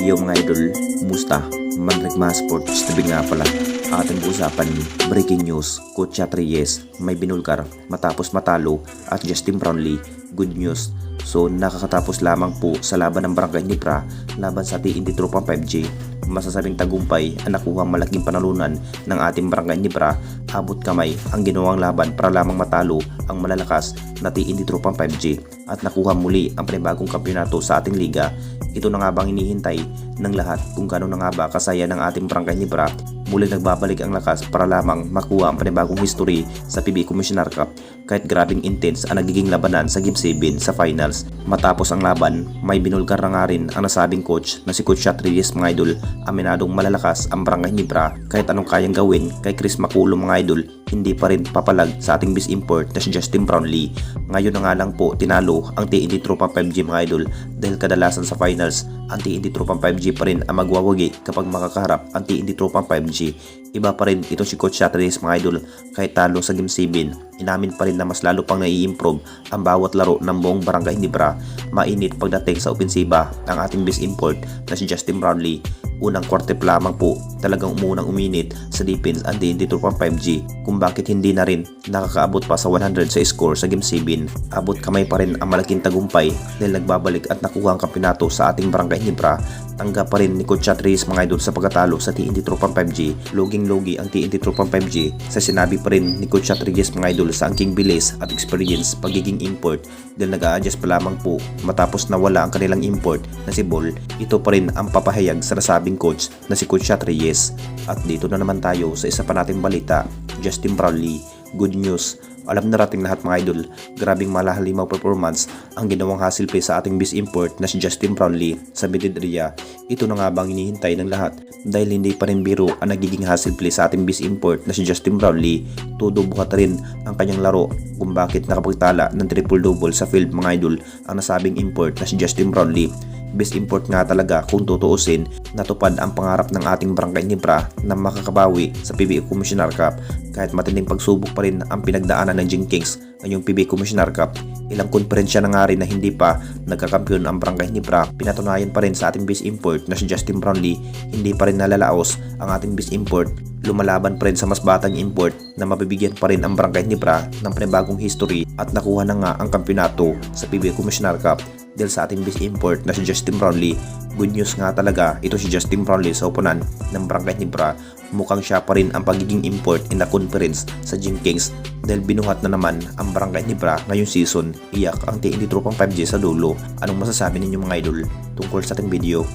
Yo mga idol, kumusta? Manrigma Sports TV nga pala. Ating usapan, breaking news, Coach Reyes may binulgar matapos matalo at Justin Brownlee, good news. So nakakatapos lamang po sa laban ng Barangay Nipra laban sa TNT Tropang 5G. Masasabing tagumpay ang nakuha malaking panalunan ng ating Barangay Nipra. Abot kamay ang ginawang laban para lamang matalo ang malalakas na TNT Tropang 5G at nakuha muli ang panibagong kampyonato sa ating liga. Ito na nga bang hinihintay ng lahat kung gano'n na nga ba kasaya ng ating Barangay Nipra. Muli nagbabalik ang lakas para lamang makuha ang panibagong history sa PBA Commissioner Cup kahit grabing intense ang nagiging labanan sa Game 7 sa finals. Matapos ang laban, may binulgar na nga rin ang nasabing coach na si Coach Reyes mga idol. Aminadong malalakas ang Barangay Nipra kahit anong kayang gawin kay Chris Maculo mga idol, hindi pa rin papalag sa ating bis import na si Justin Brownlee. Ngayon na nga lang po tinalo ang TNT Tropang 5G mga idol dahil kadalasan sa finals ang TNT Tropang 5G pa rin ang magwawagi kapag makakaharap ang TNT Tropang 5G. Iba pa rin ito si Coach Reyes mga idol kahit talo sa Game 7. Inamin pa rin na mas lalo pang nai-improve ang bawat laro ng buong Barangay Nipra. Mainit pagdating sa opensiba ang ating bis import na si Justin Brownlee. Unang kwarte pa lamang po talagang umunang uminit sa defense ang TNT Tropang 5G kung bakit hindi na rin nakakaabot pa sa 100 sa score sa Game 7. Abot kamay pa rin ang malaking tagumpay dahil nagbabalik at nakuha ang kampyonato sa ating Barangay Nipra. Tanggap pa rin ni Coach Reyes mga idol sa pagkatalo sa TNT Tropang 5G. Loging-logi ang TNT Tropang 5G sa sinabi pa rin ni Coach Reyes mga idol sa angking bilis at experience pagiging import dahil nag-a-adjust pa lamang po matapos nawala ang kanilang import na si Ball. Ito pa rin ang papahayag sa nasabing coach na si Coach Reyes. At dito na naman tayo sa isa pa nating balita, Justin Brownlee, good news. Alam na nating lahat mga idol, grabing malahalimaw performance ang ginawang hustle play sa ating bis import na si Justin Brownlee sa mid area. Ito na nga bang hinihintay ng lahat dahil hindi pa rin biro ang nagiging hustle play sa ating bis import na si Justin Brownlee. Todo buhat rin ang kanyang laro kung bakit nakapagtala ng triple-double sa field mga idol ang nasabing import na si Justin Brownlee. Best import nga talaga kung tutuusin, natupad ang pangarap ng ating Barangay Nipra na makakabawi sa PBA Commissioner Cup kahit matinding pagsubok pa rin ang pinagdaanan ng Jing Kings ngayong PBA Commissioner Cup. Ilang konferensya na nga rin na hindi pa nagkakampiyon ang Barangay Nipra, pinatunayan pa rin sa ating best import na si Justin Brownlee, hindi pa rin nalalaos ang ating best import. Lumalaban pa rin sa mas batang import na mabibigyan pa rin ang Barangay Nipra ng panibagong history at nakuha na nga ang kampyonato sa PBA Commissioner Cup dahil sa ating best import na si Justin Brownlee. Good news nga talaga ito si Justin Brownlee sa oponan ng Barangay Nipra. Mukhang siya pa rin ang pagiging import in the conference sa Jing Kings dahil binuhat na naman ang Barangay Nipra ngayong season. Iyak ang TNT Tropang 5G sa dulo. Anong masasabi ninyo mga idol tungkol sa ating video?